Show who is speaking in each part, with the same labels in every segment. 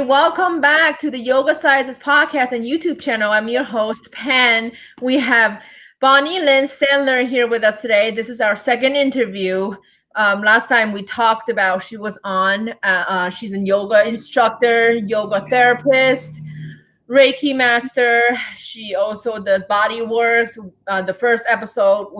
Speaker 1: Welcome back to the Yoga Sciences podcast and YouTube channel. I'm your host, Pan. We have Bonni-Lynn Sandler here with us today. This is our second interview. Last time we talked about she was on. She's a yoga instructor, yoga therapist, Reiki master. She also does Bodywork. The first episode,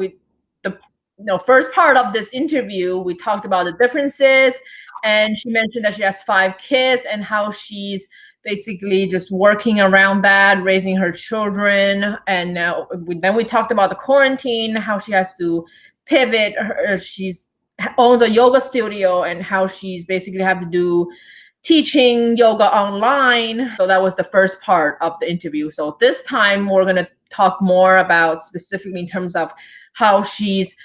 Speaker 1: the first part of this interview, we talked about the differences, and she mentioned that she has 5 kids and how she's basically just working around that, raising her children. And now then we talked about the quarantine, how she has to pivot. She's owns a yoga studio and how she's basically have to do teaching yoga online. So that was the first part of the interview. So this time we're going to talk more about specifically in terms of how she's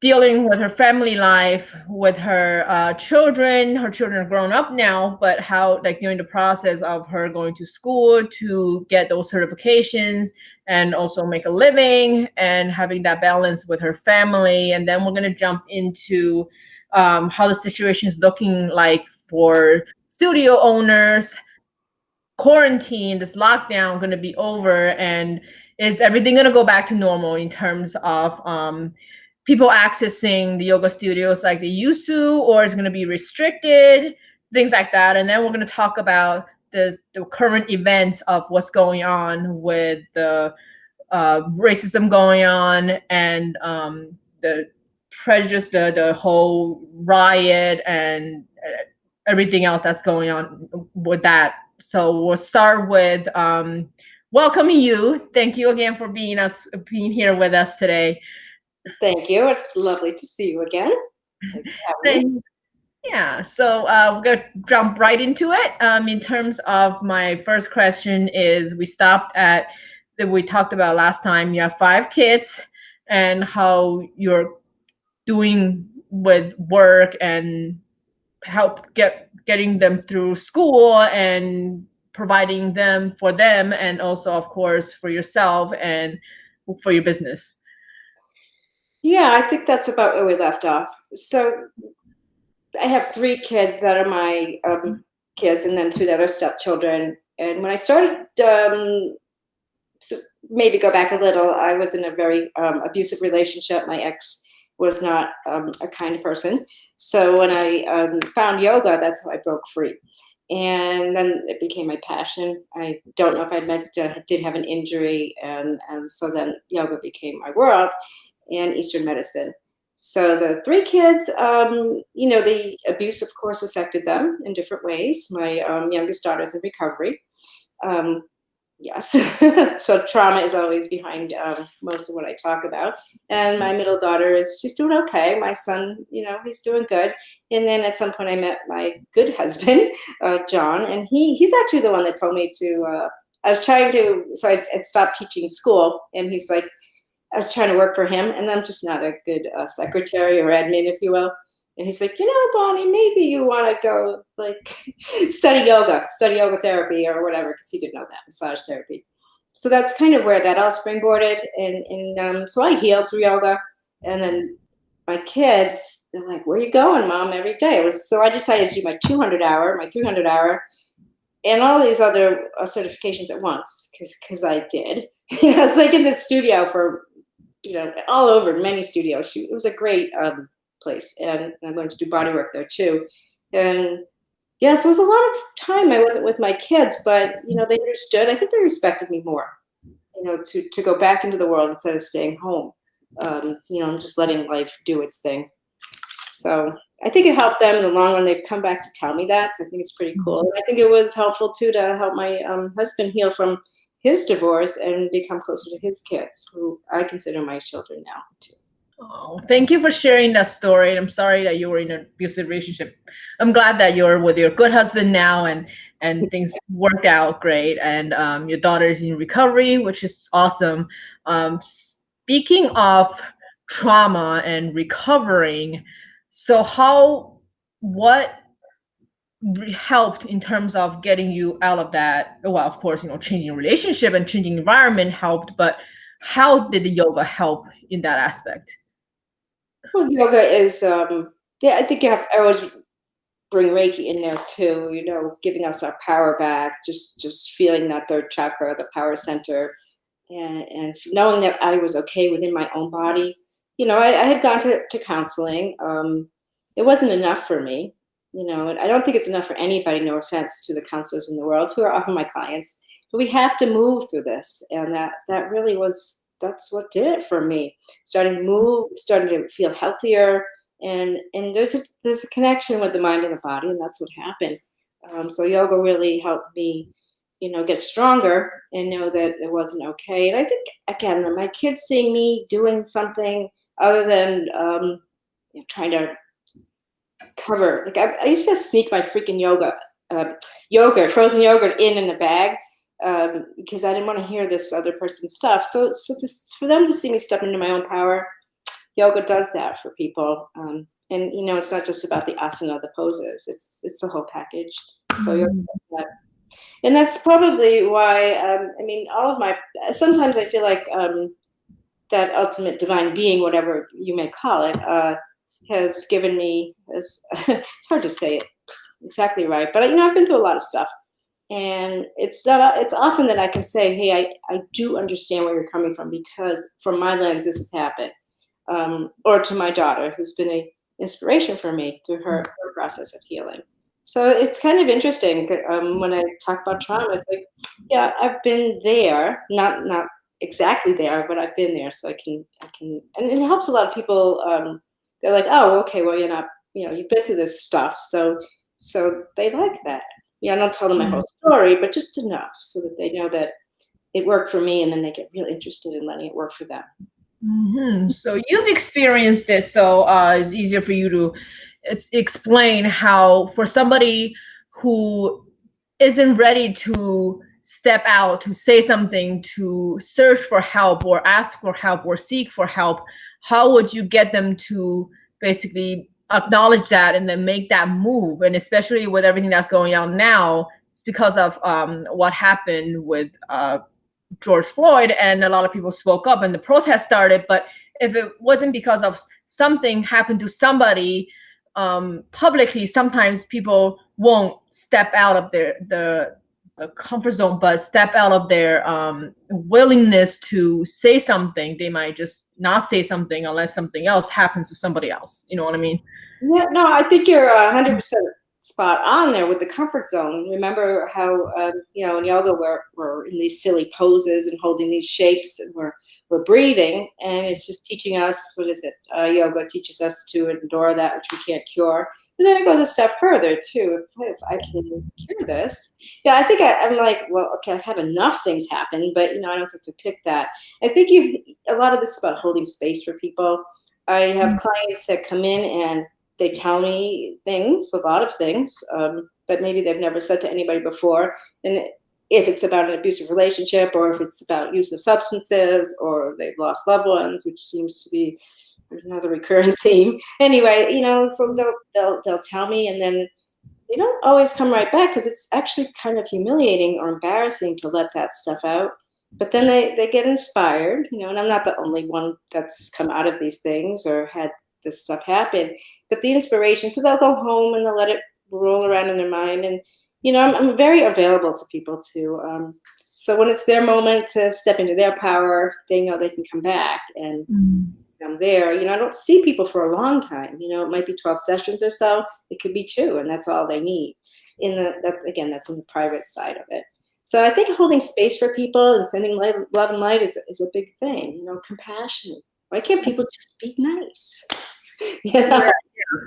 Speaker 1: dealing with her family life, with her children. Her children are grown up now, but how, like, during the process of her going to school to get those certifications and also make a living and having that balance with her family. And then we're going to jump into how the situation is looking like for studio owners. Quarantine, this lockdown going to be over, and is everything going to go back to normal in terms of people accessing the yoga studios like they used to, or is going to be restricted, things like that. And then we're going to talk about the current events of what's going on with the racism going on and the prejudice, the whole riot and everything else that's going on with that. So we'll start with welcoming you. Thank you again for being here with us today.
Speaker 2: Thank you. It's lovely to see you again.
Speaker 1: Yeah, so we're going to jump right into it. In terms of my first question is, we stopped at that we talked about last time. You have 5 kids and how you're doing with work and help getting them through school and providing them for them, and also of course for yourself and for your business.
Speaker 2: Yeah, I think that's about where we left off. So I have 3 kids that are my kids, and then 2 that are stepchildren. And when I started, so maybe go back a little, I was in a very abusive relationship. My ex was not a kind person. So when I found yoga, that's how I broke free. And then it became my passion. I don't know if I did have an injury, and so then yoga became my world, and Eastern medicine. So the 3 kids, the abuse, of course, affected them in different ways. My youngest daughter's in recovery. Yes, so trauma is always behind most of what I talk about. And my middle daughter she's doing okay. My son, he's doing good. And then at some point I met my good husband, John, and he's actually the one that told me to, I was trying to, so I'd stopped teaching school, and he's like, I was trying to work for him, and I'm just not a good secretary or admin, if you will. And he's like, Bonnie, maybe you want to go study yoga therapy or whatever, because he didn't know that, massage therapy. So that's kind of where that all springboarded. And so I healed through yoga. And then my kids, they're like, where are you going, Mom, every day? So I decided to do my 200 hour, my 300 hour, and all these other certifications at once, because I did. I was in the studio for, all over, many studios. It was a great place, and I learned to do bodywork there too. And yeah, so it was a lot of time I wasn't with my kids, but they understood. I think they respected me more, to go back into the world instead of staying home, and just letting life do its thing. So I think it helped them in the long run. They've come back to tell me that, so I think it's pretty cool. And I think it was helpful too to help my husband heal from his divorce and become closer to his kids, who I consider my children now too.
Speaker 1: Oh, thank you for sharing that story. I'm sorry that you were in an abusive relationship. I'm glad that you're with your good husband now, and things worked out great. And your daughter is in recovery, which is awesome. Speaking of trauma and recovering, so what helped in terms of getting you out of that? Well, of course, changing relationship and changing environment helped, but how did the yoga help in that aspect?
Speaker 2: Well, yoga is, I think I always bring Reiki in there too, you know, giving us our power back, just feeling that third chakra, the power center, and knowing that I was okay within my own body. You know, I had gone to counseling. It wasn't enough for me, you know, and I don't think it's enough for anybody, no offense to the counselors in the world who are often my clients, but we have to move through this. And that really was, that's what did it for me. Starting to move, starting to feel healthier. And there's a connection with the mind and the body, and that's what happened. So yoga really helped me, you know, get stronger and know that it wasn't okay. And I think, again, my kids seeing me doing something other than you know, trying to cover, like I used to sneak my freaking yogurt, frozen yogurt in a bag because I didn't want to hear this other person's stuff. So just for them to see me step into my own power, yoga does that for people. And, you know, it's not just about the asana, the poses, it's the whole package. So yoga does that. And that's probably why, I mean, sometimes I feel like that ultimate divine being, whatever you may call it, has given me this, it's hard to say it exactly right, but, you know, I've been through a lot of stuff. And it's often that I can say, hey, I do understand where you're coming from, because from my lens, this has happened. Or to my daughter, who's been an inspiration for me through her process of healing. So it's kind of interesting when I talk about trauma. It's like, yeah, I've been there, not exactly there, but I've been there, so I can, and it helps a lot of people. They're like, oh, okay, well, you're not, you know, you've been through this stuff, so they like that. Yeah, I don't tell them my whole story, but just enough so that they know that it worked for me, and then they get real interested in letting it work for them.
Speaker 1: Mm-hmm. So you've experienced it, so it's easier for you to explain how, for somebody who isn't ready to step out, to say something, to search for help or ask for help or seek for help, how would you get them to basically acknowledge that and then make that move? And especially with everything that's going on now, it's because of what happened with George Floyd, and a lot of people spoke up and the protest started. But if it wasn't because of something happened to somebody publicly, sometimes people won't step out of the comfort zone, but step out of their willingness to say something. They might just not say something unless something else happens to somebody else. You know what I mean?
Speaker 2: Yeah, no, I think you're 100% spot on there with the comfort zone. Remember how, you know, in yoga we're in these silly poses and holding these shapes, and we're breathing, and it's just teaching us, what is it? Yoga teaches us to endure that which we can't cure. And then it goes a step further too. If I can cure this, yeah, I think I'm like, well, okay, I've had enough things happen, but, you know, I don't get to pick that. I think a lot of this is about holding space for people. I have clients that come in and they tell me things, a lot of things, that maybe they've never said to anybody before. And if it's about an abusive relationship, or if it's about use of substances, or they've lost loved ones, which seems to be another recurring theme. Anyway, you know, so they'll tell me, and then they don't always come right back, because it's actually kind of humiliating or embarrassing to let that stuff out. But then they get inspired, you know, and I'm not the only one that's come out of these things or had this stuff happen, but the inspiration, so they'll go home and they'll let it roll around in their mind. And, you know, I'm very available to people too. So when it's their moment to step into their power, they know they can come back, and I'm there. You know, I don't see people for a long time. You know, it might be 12 sessions or so. It could be 2, and that's all they need. That's in the private side of it. So I think holding space for people and sending love and light is a big thing. You know, compassion. Why can't people just be nice?
Speaker 1: Yeah,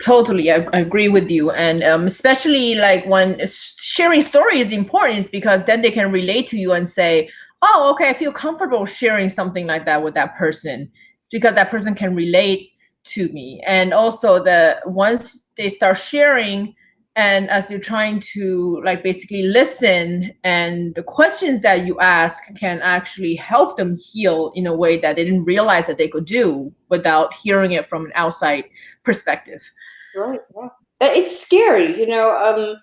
Speaker 1: totally. I agree with you. And especially like when sharing story is important, is because then they can relate to you and say, oh, okay, I feel comfortable sharing something like that with that person. It's because that person can relate to me. And also once they start sharing, and as you're trying to like basically listen, and the questions that you ask can actually help them heal in a way that they didn't realize that they could do without hearing it from an outside perspective.
Speaker 2: Right. Yeah. It's scary, you know.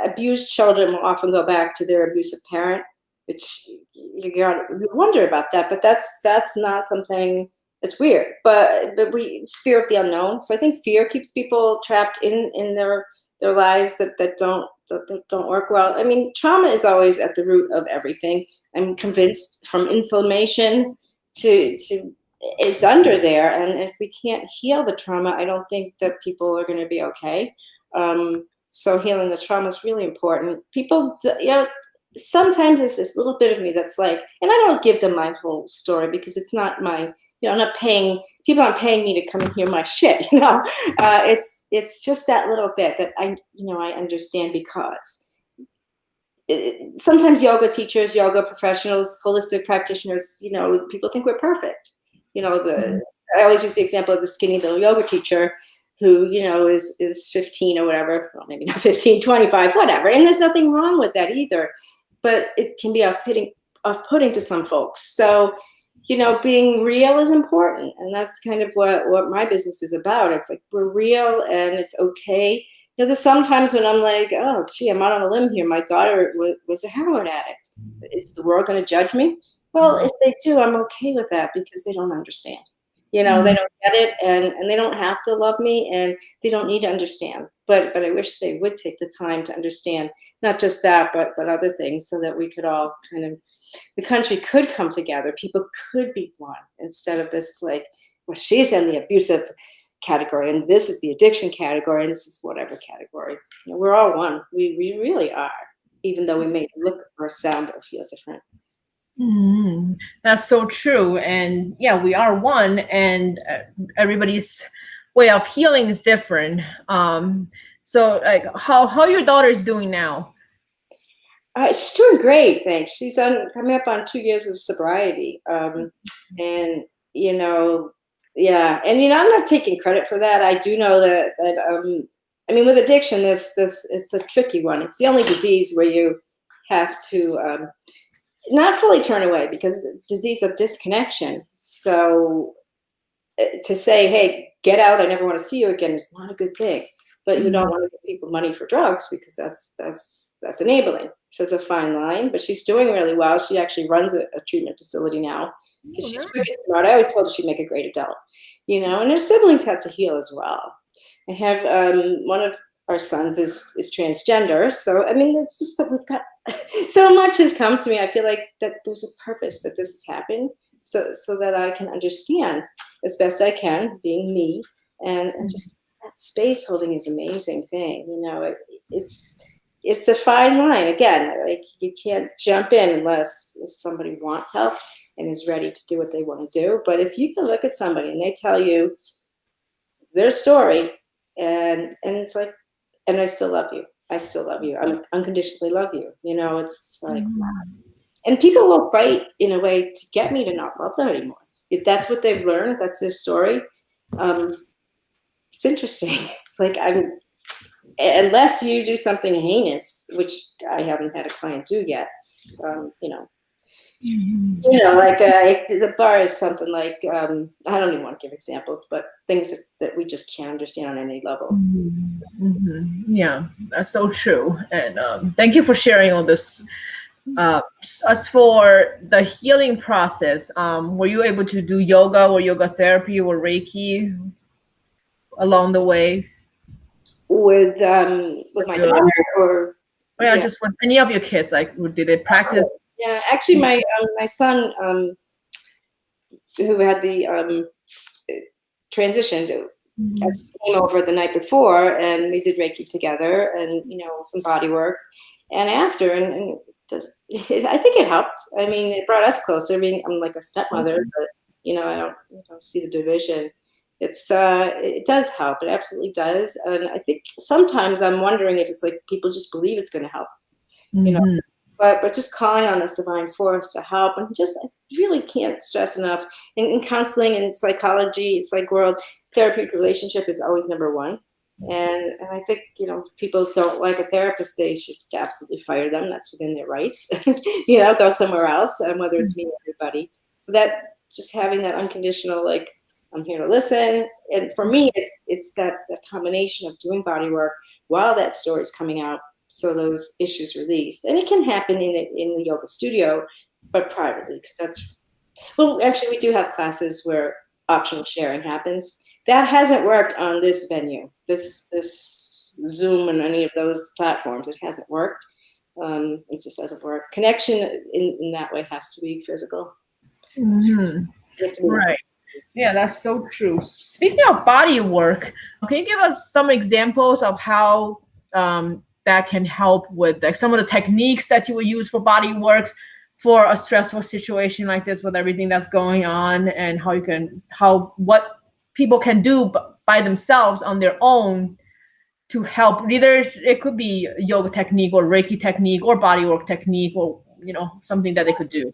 Speaker 2: Abused children will often go back to their abusive parent, which you wonder about that, but that's not something. It's weird, but it's fear of the unknown. So I think fear keeps people trapped in their their lives that don't work well. I mean, trauma is always at the root of everything. I'm convinced, from inflammation to it's under there, and if we can't heal the trauma, I don't think that people are going to be okay. So healing the trauma is really important. People, sometimes it's this little bit of me that's like, and I don't give them my whole story because it's not my, I'm not paying, people aren't paying me to come and hear my shit, it's just that little bit that I understand, because sometimes yoga teachers, yoga professionals, holistic practitioners, people think we're perfect. I always use the example of the skinny little yoga teacher who, is 15 or whatever, well, maybe not 15, 25, whatever. And there's nothing wrong with that either, but it can be off-putting to some folks. So, being real is important. And that's kind of what my business is about. It's like, we're real and it's okay. There's sometimes when I'm like, oh, gee, I'm out on a limb here. My daughter was a heroin addict. Is the world going to judge me? Well, if they do, I'm okay with that, because they don't understand. They don't get it, and they don't have to love me, and they don't need to understand. But I wish they would take the time to understand not just that, but other things, so that we could all the country could come together. People could be one, instead of this like, well, she's in the abusive category, and this is the addiction category, and this is whatever category. We're all one. We really are, even though we may look or sound or feel different.
Speaker 1: That's so true. And yeah, we are one, and everybody's way of healing is different. So like, how your daughter is doing now?
Speaker 2: She's doing great, thanks. She's coming up on 2 years of sobriety. And yeah, and I'm not taking credit for that. I do know that I mean, with addiction, this it's a tricky one. It's the only disease where you have to not fully turn away, because it's a disease of disconnection. So to say, hey, get out, I never want to see you again, is not a good thing. But you don't want to give people money for drugs, because that's enabling. So it's a fine line, but she's doing really well. She actually runs a treatment facility now, because she's pretty smart. I always told her she'd make a great adult, and her siblings have to heal as well. I have one of our sons is transgender. So, I mean, it's just that we've got so much has come to me. I feel like that there's a purpose that this has happened, so that I can understand as best I can, being me, and just that space holding is an amazing thing. It's a fine line. Again, like, you can't jump in unless somebody wants help and is ready to do what they want to do. But if you can look at somebody and they tell you their story, and it's like, and I still love you. I still love you. I unconditionally love you. It's like, wow. And people will fight in a way to get me to not love them anymore. If that's what they've learned, that's their story. It's interesting. It's like, unless you do something heinous, which I haven't had a client do yet, like the bar is something like, I don't even want to give examples, but things that we just can't understand on any level.
Speaker 1: Yeah, that's so true. And thank you for sharing all this. As for the healing process, were you able to do yoga or yoga therapy or Reiki along the way?
Speaker 2: With my daughter, or
Speaker 1: just with any of your kids, like, did they practice?
Speaker 2: Yeah, actually, my son, who had the transition, came over the night before, and we did Reiki together, and some body work, and after, and I think it helped. I mean, it brought us closer. I mean, I'm like a stepmother, but I don't see the division. It does help. It absolutely does. And I think sometimes I'm wondering if it's like people just believe it's going to help, but just calling on this divine force to help. And I really can't stress enough in counseling and psychology, it's like world therapeutic relationship is always number one. And I think, if people don't like a therapist, they should absolutely fire them. That's within their rights, go somewhere else, whether it's me or everybody. So that just having that unconditional, like, I'm here to listen. And for me, it's that combination of doing body work while that story is coming out, so those issues release. And it can happen in the yoga studio, but privately, because actually, we do have classes where optional sharing happens. That hasn't worked on this venue. This use Zoom and any of those platforms. It hasn't worked. It just doesn't work. Connection in that way has to be physical.
Speaker 1: Mm-hmm. Right. Yeah, that's so true. Speaking of body work, can you give us some examples of how that can help with like some of the techniques that you would use for body work for a stressful situation like this with everything that's going on, and what people can do by themselves on their own to help? Either it could be yoga technique or Reiki technique or body work technique, or something that they could do.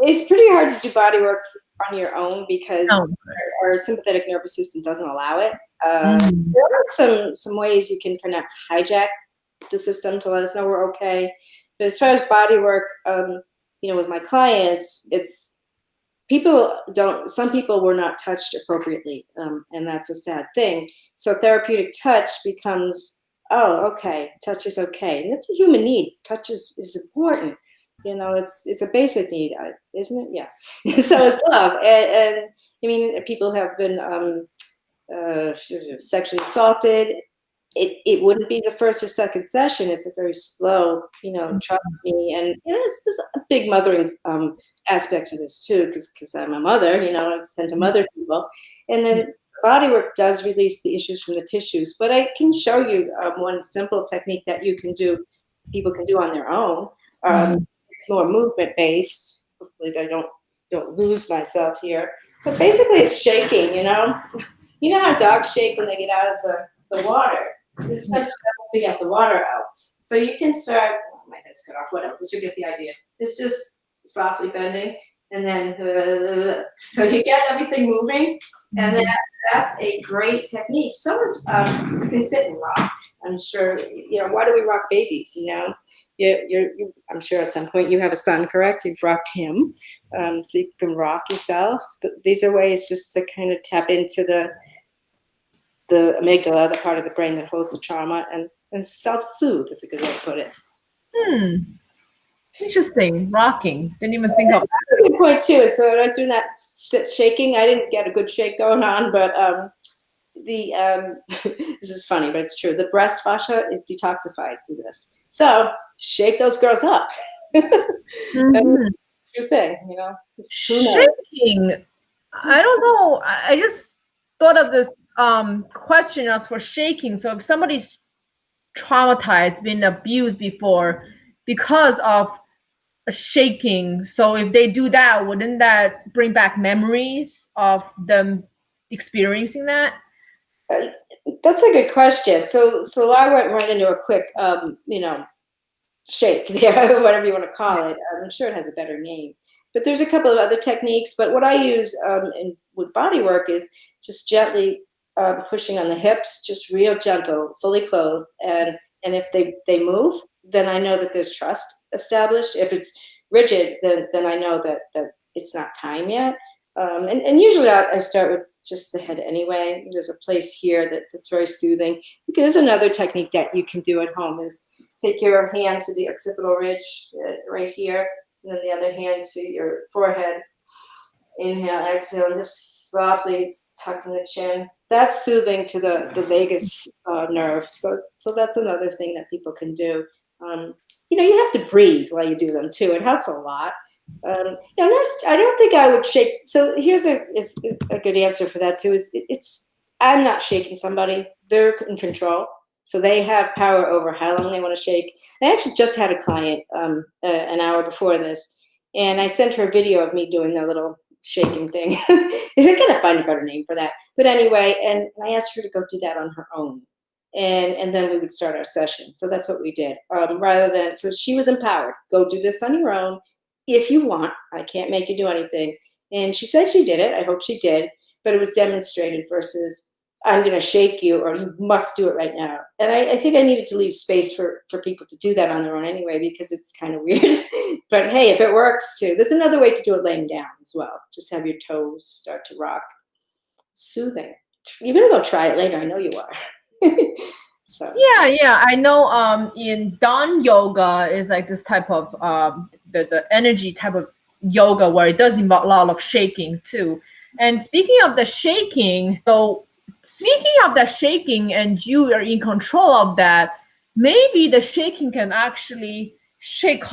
Speaker 2: It's pretty hard to do body work on your own because
Speaker 1: Oh.
Speaker 2: our sympathetic nervous system doesn't allow it. There are some ways you can kind of hijack the system to let us know we're okay. But as far as body work, with my clients, some people were not touched appropriately, and that's a sad thing. So therapeutic touch becomes, oh, okay, touch is okay. And it's a human need. Touch is important. It's a basic need, isn't it? Yeah. So it's love. And I mean, people have been sexually assaulted. It wouldn't be the first or second session. It's a very slow, trust me. And it's just a big mothering aspect to this too, because I'm a mother, I tend to mother people. And then body work does release the issues from the tissues. But I can show you one simple technique that people can do on their own. It's more movement based. Hopefully I don't lose myself here. But basically it's shaking, You know how dogs shake when they get out of the water? It's such to get the water out. So you can start, my head's cut off, whatever, but you get the idea. It's just softly bending, and then, so you get everything moving, and that's a great technique. You can sit and rock. I'm sure, why do we rock babies, I'm sure at some point you have a son, correct? You've rocked him, so you can rock yourself. These are ways just to kind of tap into the amygdala, the part of the brain that holds the trauma, and self-soothe is a good way to put it.
Speaker 1: Interesting. Rocking. Didn't even think of that.
Speaker 2: That's a good point too. So when I was doing that shaking, I didn't get a good shake going on, but this is funny, but it's true. The breast fascia is detoxified through this. So shake those girls up. True thing,
Speaker 1: Shaking. I don't know. I just thought of this question as for shaking. So if somebody's traumatized, been abused before because of shaking, so if they do that, wouldn't that bring back memories of them experiencing that?
Speaker 2: That's a good question. So I went right into a quick, shake there, whatever you want to call it. I'm sure it has a better name. But there's a couple of other techniques. But what I use with body work is just gently pushing on the hips, just real gentle, fully clothed. And if they move, then I know that there's trust established. If it's rigid, then I know that it's not time yet. And usually I start with just the head anyway. There's a place here that's very soothing. There's another technique that you can do at home is take your hand to the occipital ridge right here, and then the other hand to your forehead. Inhale, exhale, and just softly tucking the chin. That's soothing to the vagus nerve. So that's another thing that people can do. You have to breathe while you do them too. It helps a lot. I don't think I would shake. So here's a good answer for that too. I'm not shaking somebody. They're in control. So they have power over how long they want to shake. I actually just had a client an hour before this, and I sent her a video of me doing the little shaking thing. I gotta find a better name for that. But anyway, and I asked her to go do that on her own. And then we would start our session. So that's what we did. So she was empowered. Go do this on your own if you want. I can't make you do anything. And she said she did it. I hope she did. But it was demonstrated versus I'm going to shake you or you must do it right now. And I think I needed to leave space for people to do that on their own anyway, because it's kind of weird. But hey, if it works too, there's another way to do it laying down as well. Just have your toes start to rock. Soothing. You're going to go try it later. I know you are. So
Speaker 1: yeah, I know. In Dawn yoga is like this type of the energy type of yoga where it does involve a lot of shaking too. And speaking of the shaking, so speaking of that shaking, and you are in control of that, maybe the shaking can actually shake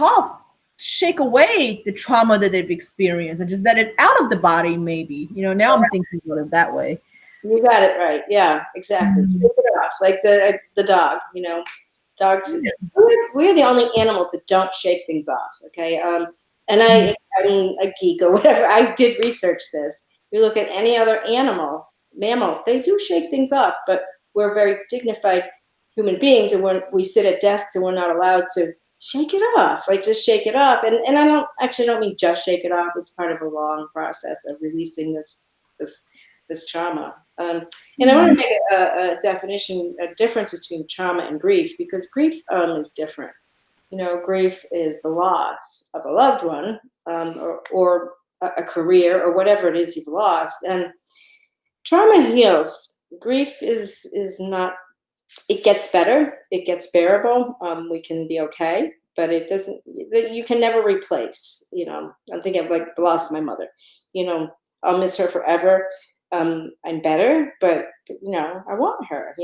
Speaker 1: away the trauma that they've experienced and just let it out of the body, maybe. Now I'm thinking about it that way.
Speaker 2: You got it right. Yeah, exactly.
Speaker 1: Mm-hmm.
Speaker 2: Shake it off, like the dog. Dogs. We're the only animals that don't shake things off. Okay. And I mean, a geek or whatever. I did research this. You look at any other mammal, they do shake things off, but we're very dignified human beings, and when we sit at desks and we're not allowed to shake it off, like just shake it off. And I don't mean just shake it off. It's part of a long process of releasing this trauma. And I want to make a difference between trauma and grief, because grief is different. Grief is the loss of a loved one, or a career, or whatever it is you've lost. And trauma heals. Grief is not. It gets better. It gets bearable. We can be okay, but it doesn't. You can never replace. I'm thinking of like the loss of my mother. I'll miss her forever. I'm better, but I want her.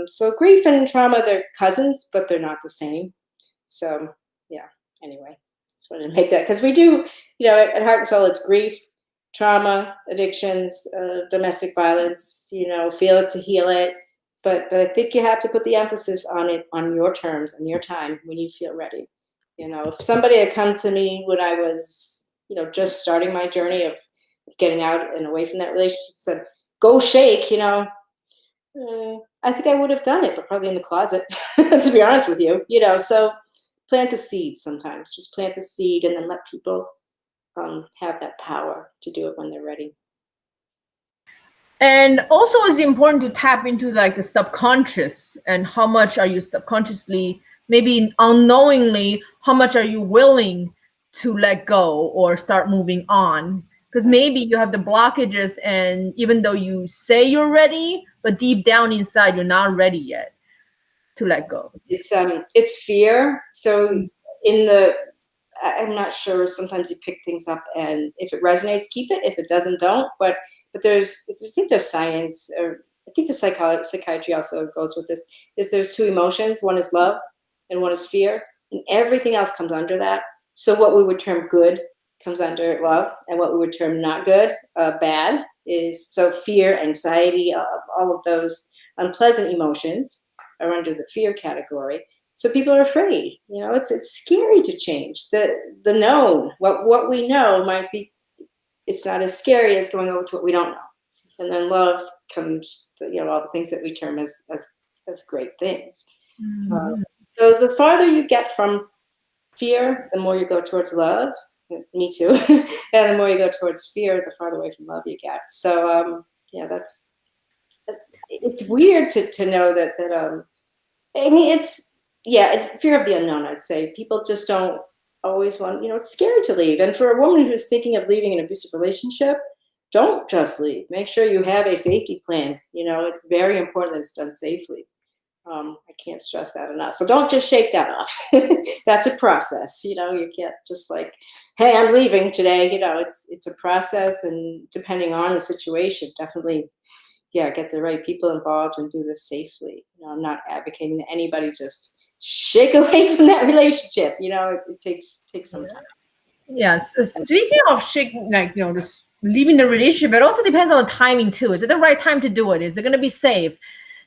Speaker 2: So grief and trauma, they're cousins, but they're not the same. So yeah. Anyway, just wanted to make that, because we do, at Heart and Soul, it's grief, trauma, addictions, domestic violence. Feel it to heal it. But I think you have to put the emphasis on it on your terms and your time when you feel ready. If somebody had come to me when I was, just starting my journey of getting out and away from that relationship, said, go shake, I think I would have done it, but probably in the closet, to be honest with you. So plant the seed sometimes. Just plant the seed and then let people have that power to do it when they're ready.
Speaker 1: And also it's important to tap into like the subconscious, and how much are you subconsciously, maybe unknowingly, how much are you willing to let go or start moving on? Because maybe you have the blockages, and even though you say you're ready, but deep down inside you're not ready yet to let go.
Speaker 2: It's fear. So I'm not sure, sometimes you pick things up, and if it resonates, keep it. If it doesn't, don't. But I think there's science, or I think the psychiatry also goes with this, is there's two emotions. One is love and one is fear, and everything else comes under that. So what we would term good comes under love, and what we would term not good, bad, is, so fear, anxiety, all of those unpleasant emotions are under the fear category. So people are afraid. It's scary to change the known. What we know might be, it's not as scary as going over to what we don't know. And then love comes, all the things that we term as great things.
Speaker 1: Mm-hmm.
Speaker 2: So the farther you get from fear, the more you go towards love. Me too. And the more you go towards fear, the farther away from love you get. So it's weird to know that I mean, it's, fear of the unknown, I'd say. People just don't always want, it's scary to leave. And for a woman who's thinking of leaving an abusive relationship, don't just leave. Make sure you have a safety plan. It's very important that it's done safely. I can't stress that enough. So don't just shake that off. That's a process. You can't just like, hey, I'm leaving today. It's a process, and depending on the situation, definitely, get the right people involved and do this safely. I'm not advocating that anybody just shake away from that relationship. It takes some time.
Speaker 1: Yeah. Speaking of shaking, like, just leaving the relationship, it also depends on the timing too. Is it the right time to do it? Is it going to be safe?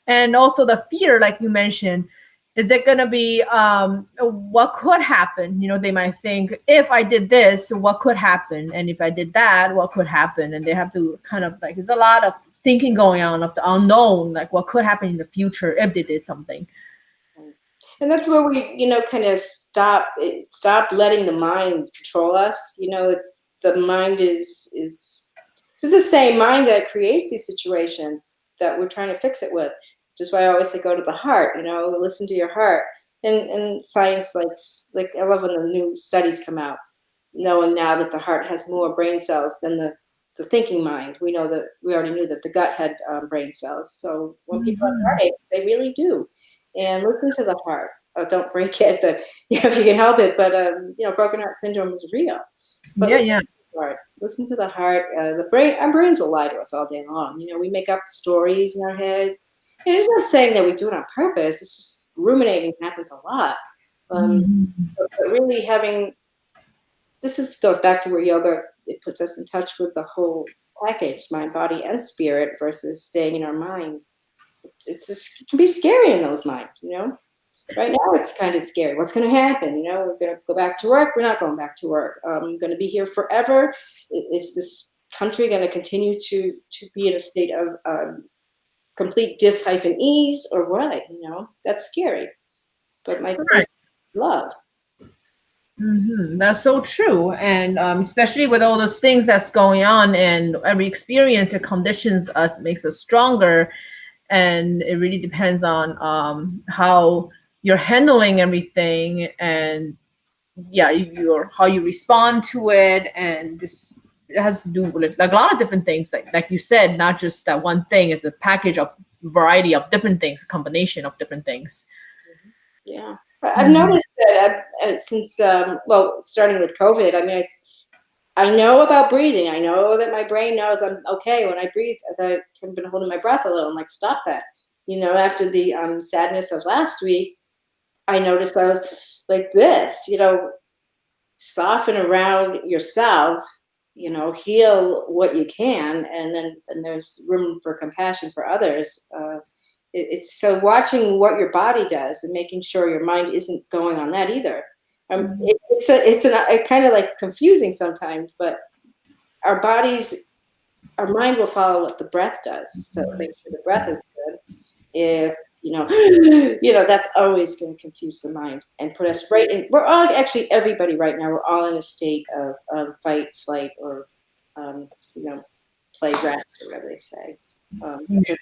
Speaker 1: And also the fear, like you mentioned, is it going to be, what could happen? They might think, if I did this, what could happen? And if I did that, what could happen? And they have to kind of like, there's a lot of thinking going on of the unknown, like what could happen in the future if they did something.
Speaker 2: And that's where we, kind of stop letting the mind control us. It's the mind is it's the same mind that creates these situations that we're trying to fix it with. Which is why I always say, go to the heart, listen to your heart. And science, like I love when the new studies come out, knowing now that the heart has more brain cells than the thinking mind. We already knew that the gut had brain cells. So when people have heartaches, they really do. And listen to the heart. Oh, don't break it, but if you can help it. But broken heart syndrome is real. But
Speaker 1: yeah.
Speaker 2: heart. Listen to the heart. The brain, our brains will lie to us all day long. You know, we make up stories in our heads. And it's not saying that we do it on purpose. It's just ruminating happens a lot. But really goes back to where yoga, it puts us in touch with the whole package, mind, body, and spirit, versus staying in our mind. It can be scary in those minds, you know. Right now, it's kind of scary. What's going to happen? You know, we're going to go back to work. We're not going back to work. I'm going to be here forever. Is this country going to continue to be in a state of complete dis-ease or what? You know, that's scary. But my love.
Speaker 1: That's so true. And especially with all those things that's going on, and every experience that conditions us, makes us stronger. And it really depends on how you're handling everything, and how you respond to it. And just, it has to do with like a lot of different things, like you said, not just that one thing. It's a package of variety of different things, a combination of different things.
Speaker 2: Yeah, I've noticed that since starting with COVID, I mean, I know about breathing. I know that my brain knows I'm okay when I breathe. I've been holding my breath a little. I'm like, stop that. You know, after the sadness of last week, I noticed I was like this, you know, soften around yourself, you know, heal what you can. And then there's room for compassion for others. It's so watching what your body does and making sure your mind isn't going on that either. It's kind of like confusing sometimes, but our mind will follow what the breath does. So make sure the breath is good. If that's always going to confuse the mind and put us right in. We're all actually, everybody right now, we're all in a state of fight, flight, or play, rest, or whatever they say. Because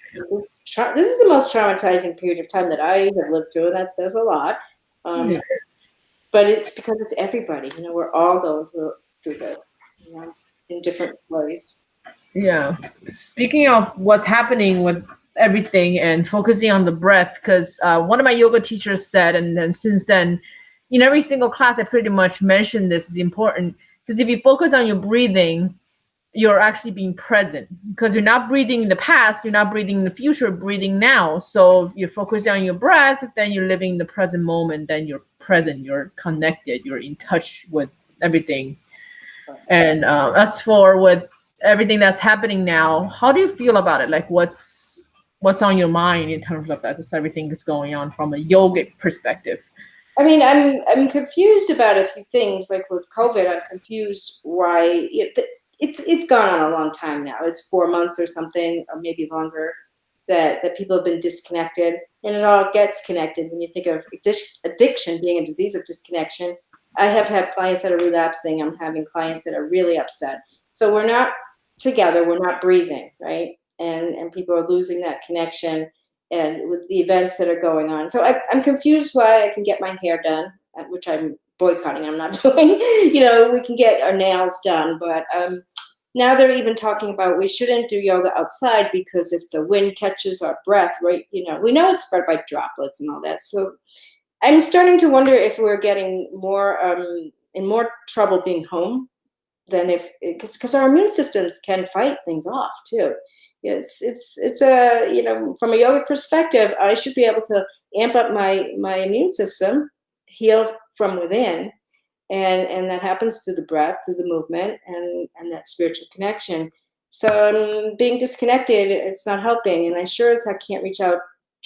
Speaker 2: this is the most traumatizing period of time that I have lived through, and that says a lot. But it's because it's everybody. You know, we're all going through this, you know, in different ways.
Speaker 1: Yeah. Speaking of what's happening with everything and focusing on the breath, because one of my yoga teachers said, and then since then, in every single class, I pretty much mentioned this is important, because if you focus on your breathing, you're actually being present, because you're not breathing in the past, you're not breathing in the future, breathing now. So if you're focusing on your breath, then you're living in the present moment, then you're present, you're connected, you're in touch with everything. And as for with everything that's happening now, how do you feel about it? Like what's on your mind in terms of that? Just everything that's going on from a yogic perspective.
Speaker 2: I mean, I'm confused about a few things. Like with COVID, I'm confused why it's gone on a long time now. It's 4 months or something, or maybe longer, that people have been disconnected, and it all gets connected when you think of addiction being a disease of disconnection. I have had clients that are relapsing. I'm having clients that are really upset. So we're not together. We're not breathing, right? And people are losing that connection, and with the events that are going on. So I'm confused why I can get my hair done, which I'm boycotting. I'm not doing. You know, we can get our nails done, but now they're even talking about we shouldn't do yoga outside, because if the wind catches our breath, right? You know, we know it's spread by droplets and all that. So I'm starting to wonder if we're getting more in more trouble being home than because our immune systems can fight things off too. It's from a yoga perspective, I should be able to amp up my immune system, heal from within, and that happens through the breath, through the movement, and that spiritual connection. So I'm being disconnected, it's not helping, and I sure as heck can't reach out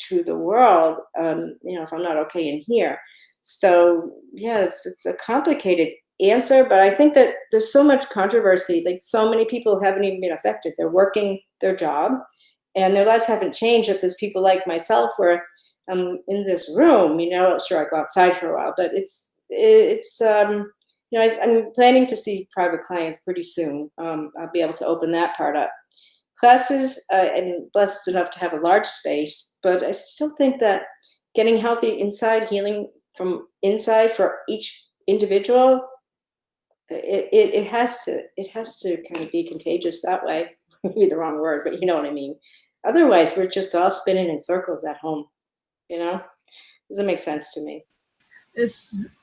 Speaker 2: to the world, if I'm not okay in here. So yeah, it's a complicated answer, but I think that there's so much controversy. Like, so many people haven't even been affected. They're working their job and their lives haven't changed. If there's people like myself where I'm in this room, sure, I go outside for a while, but I'm planning to see private clients pretty soon. I'll be able to open that part up. Classes, I'm blessed enough to have a large space, but I still think that getting healthy inside, healing from inside for each individual, it has to kind of be contagious that way. Maybe the wrong word, but you know what I mean. Otherwise, we're just all spinning in circles at home. Doesn't make sense to me.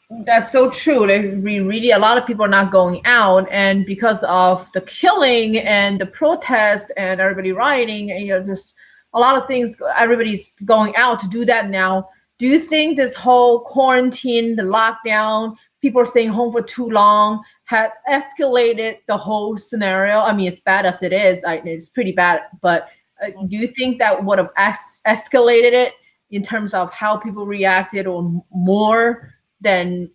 Speaker 1: That's so true. We really, a lot of people are not going out, and because of the killing and the protest and everybody rioting, and just a lot of things. Everybody's going out to do that now. Do you think this whole quarantine, the lockdown, people are staying home for too long, have escalated the whole scenario? I mean, as bad as it is, it's pretty bad. But do you think that would have escalated it in terms of how people reacted, or more than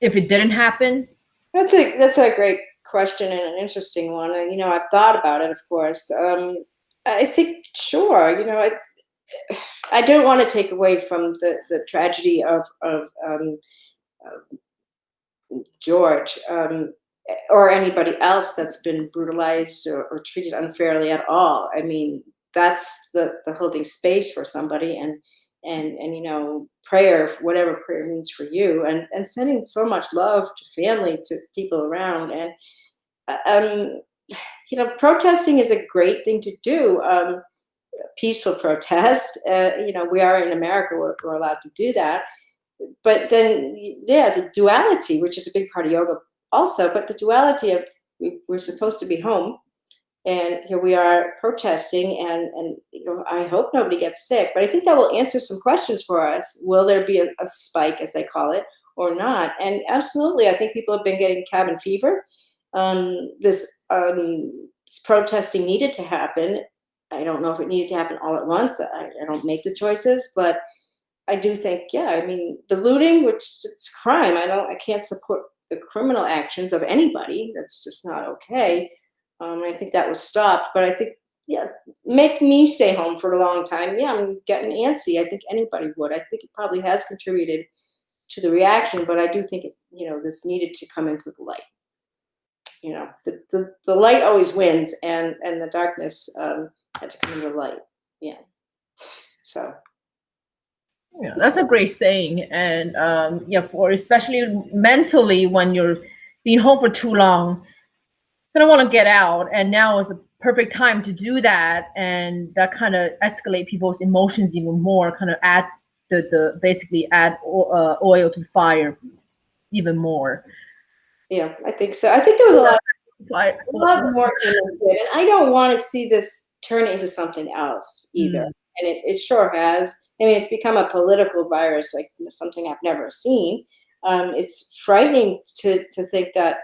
Speaker 1: if it didn't happen?
Speaker 2: That's a great question and an interesting one. And I've thought about it, of course. I think sure. I don't want to take away from the tragedy of George, or anybody else that's been brutalized or treated unfairly at all. I mean, that's the holding space for somebody, and prayer, whatever prayer means for you, and sending so much love to family, to people around, and um, protesting is a great thing to do. Peaceful protest. We are in America, we're allowed to do that. But then, yeah, the duality, which is a big part of yoga also, but the duality of we're supposed to be home, and here we are protesting, and I hope nobody gets sick, but I think that will answer some questions for us. Will there be a spike, as they call it, or not? And absolutely, I think people have been getting cabin fever. This protesting needed to happen. I don't know if it needed to happen all at once. I don't make the choices, but I do think, yeah, I mean, the looting, which it's crime. I can't support the criminal actions of anybody. That's just not okay. I think that was stopped, but I think, yeah, make me stay home for a long time. Yeah, I'm getting antsy. I think anybody would. I think it probably has contributed to the reaction, but I do think this needed to come into the light. The light always wins, and the darkness had to come into the light. Yeah. So.
Speaker 1: Yeah, that's a great saying. And yeah, for especially mentally, when you're being home for too long, you don't want to get out. And now is a perfect time to do that. And that kind of escalate people's emotions even more, kind of add basically add oil to the fire even more.
Speaker 2: Yeah, I think so. I think there was a lot more came into it, and I don't want to see this turn into something else either. And it sure has. I mean, it's become a political virus, like something I've never seen. It's frightening to think that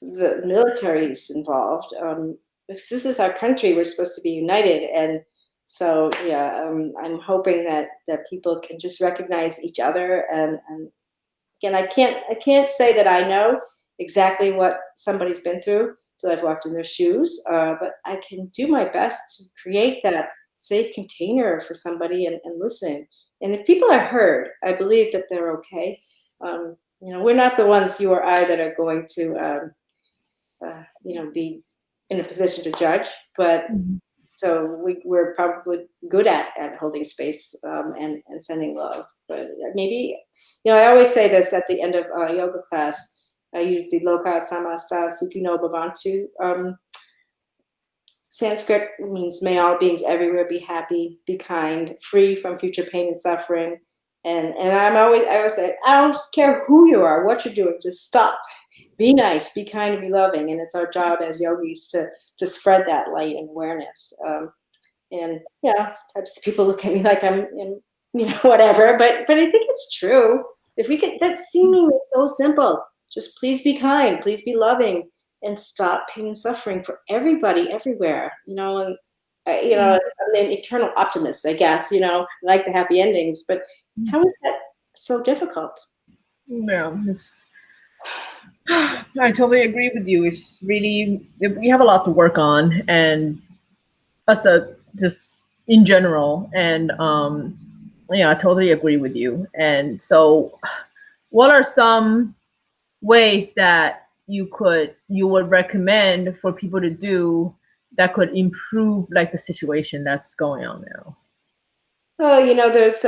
Speaker 2: the military is involved. Because this is our country, we're supposed to be united, and so yeah, I'm hoping that people can just recognize each other. And again, I can't say that I know exactly what somebody's been through till I've walked in their shoes, but I can do my best to create that safe container for somebody and listen. And if people are heard, I believe that they're okay. We're not the ones, you or I, that are going to be in a position to judge, but so we're probably good at holding space, and sending love. But maybe, I always say this at the end of a yoga class. I use the Loka Samasta Sukhino Bhavantu. Sanskrit means may all beings everywhere be happy, be kind, free from future pain and suffering. And I always say, I don't care who you are, what you're doing, just stop. Be nice, be kind, and be loving. And it's our job as yogis to spread that light and awareness. And yeah, sometimes people look at me like I'm whatever, but I think it's true. If we could, that seemingly so simple. Just please be kind, please be loving, and stop pain and suffering for everybody, everywhere. And I'm an eternal optimist, I guess. I like the happy endings, but how is that so difficult?
Speaker 1: Yeah, I totally agree with you. It's really, we have a lot to work on, and us just in general. And yeah, I totally agree with you. And so, what are some ways that you would recommend for people to do that could improve like the situation that's going on now?
Speaker 2: Well, there's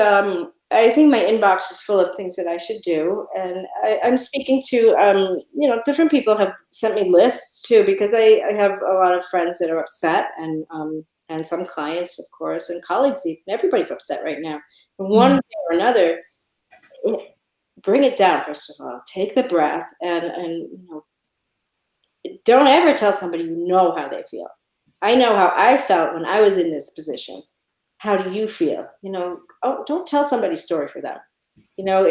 Speaker 2: I think my inbox is full of things that I should do, and I'm speaking to different people have sent me lists too, because I have a lot of friends that are upset, and some clients, of course, and colleagues even. Everybody's upset right now, from one way or another. bring it down. First of all, take the breath, and you know, don't ever tell somebody you know how they feel. I know how I felt when I was in this position. How do you feel? You know, oh, don't tell somebody's story for them. You know,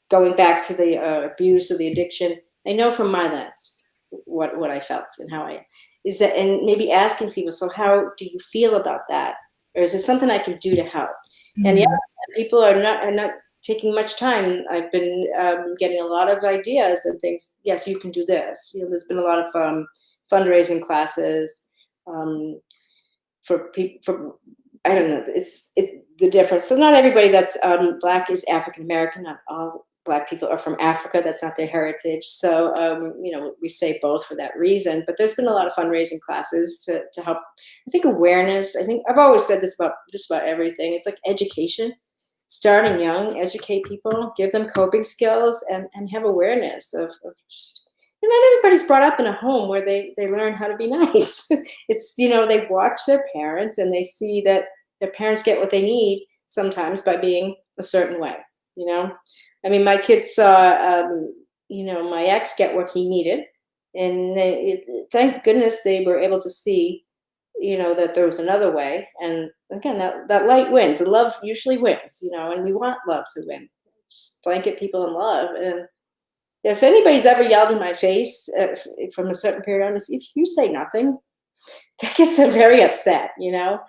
Speaker 2: going back to the abuse or the addiction, I know from my lens what I felt and how I is that, and maybe asking people, so how do you feel about that? Or is there something I can do to help? Mm-hmm. And yeah, people are not taking much time. I've been getting a lot of ideas and things. Yes, you can do this. You know, there's been a lot of fundraising classes for people. For I don't know. It's the difference. So not everybody that's Black is African American. Not all Black people are from Africa. That's not their heritage. So you know, we say both for that reason. But there's been a lot of fundraising classes to help. I think awareness. I think I've always said this about just about everything. It's like education. Starting young, educate people, give them coping skills, and have awareness of just, you know, not everybody's brought up in a home where they learn how to be nice. It's, you know, they've watched their parents and they see that their parents get what they need sometimes by being a certain way, you know. I mean, my kids saw, you know, my ex get what he needed, and thank goodness they were able to see, you know, that there was another way. And again, that light wins, and love usually wins, you know, and we want love to win. Just blanket people in love. And if anybody's ever yelled in my face from a certain period on, if you say nothing, that gets them very upset, you know.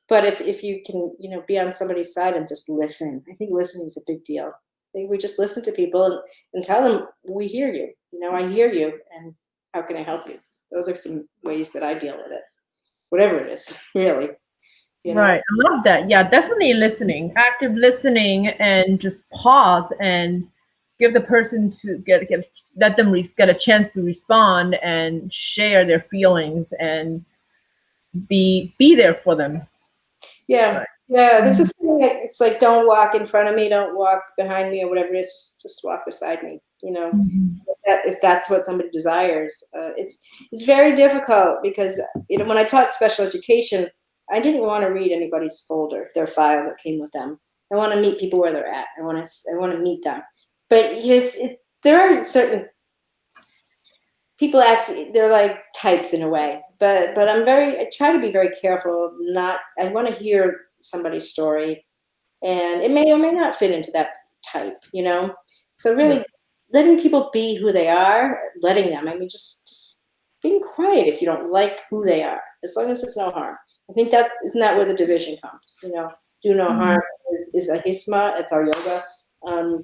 Speaker 2: But if you can, you know, be on somebody's side and just listen, I think listening is a big deal. I think we just listen to people and tell them, we hear you, you know, I hear you, and how can I help you? Those are some ways that I deal with it, whatever it is, really. You know?
Speaker 1: Right. I love that. Yeah, definitely listening, active listening, and just pause and give the person to let them get a chance to respond and share their feelings and be there for them.
Speaker 2: Yeah. Right. Yeah. This is something that it's like, don't walk in front of me, don't walk behind me, or whatever it is, just walk beside me, you know. Mm-hmm. If that's what somebody desires. It's very difficult because, you know, when I taught special education, I didn't want to read anybody's folder, their file that came with them. I want to meet people where they're at. I want to meet them. But there are certain people they're like types in a way. But I try to be very careful. I want to hear somebody's story, and it may or may not fit into that type, you know. So really, letting people be who they are, letting them. I mean, just being quiet if you don't like who they are, as long as it's no harm. I think isn't that where the division comes, you know. Do no harm is a hisma. It's our yoga.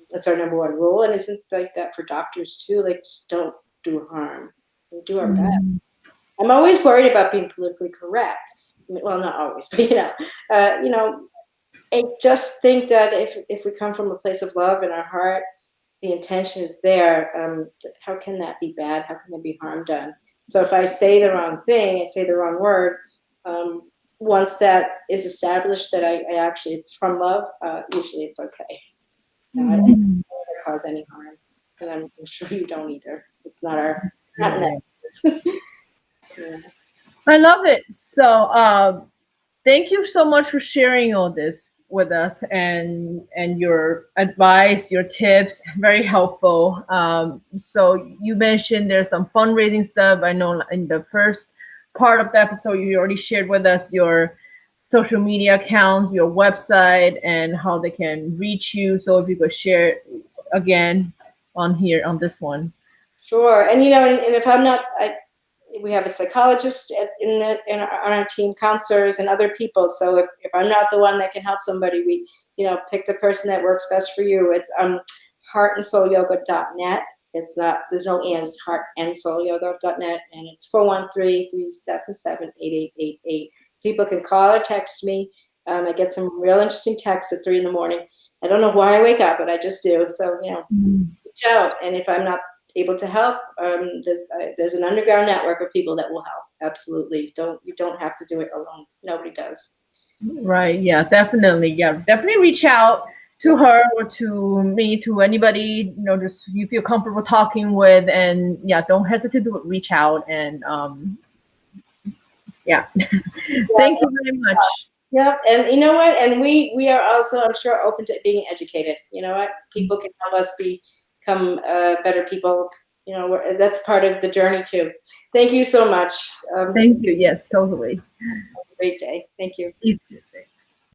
Speaker 2: That's our number one rule, and isn't like that for doctors too? Like, just don't do harm. We do our best. I'm always worried about being politically correct. I mean, well, not always, but you know, I just think that if we come from a place of love in our heart, the intention is there. How can that be bad? How can there be harm done? So if I say the wrong thing, I say the wrong word. Once that is established that I actually it's from love, usually it's okay. I don't cause any harm, and I'm sure you don't either. It's not next.
Speaker 1: Yeah. I love it. So thank you so much for sharing all this with us and your advice, your tips, very helpful. So you mentioned there's some fundraising stuff. I know in the first part of the episode, you already shared with us your social media accounts, your website, and how they can reach you. So if you could share again on this one.
Speaker 2: Sure. And, you know, and if I'm not, we have a psychologist on our team, counselors, and other people. So if I'm not the one that can help somebody, we, you know, pick the person that works best for you. It's HeartnSoulYoga.net. It's not, there's no and, it's HeartnSoulYoga.net, and it's 413-377-8888. People can call or text me. I get some real interesting texts at 3 a.m. I don't know why I wake up, but I just do. So, you know, reach out. And if I'm not able to help, there's an underground network of people that will help. Absolutely. You don't have to do it alone. Nobody does.
Speaker 1: Right. Yeah, definitely. Yeah, definitely reach out to her or to me, to anybody, you know, just you feel comfortable talking with, and yeah, don't hesitate to reach out. And yeah. Thank you very much.
Speaker 2: Yeah, and you know what? And we are also, I'm sure, open to being educated. You know what? People can help us become better people. You know, that's part of the journey too. Thank you so much.
Speaker 1: Thank you. Yes, totally.
Speaker 2: Great day. Thank you.
Speaker 1: You too.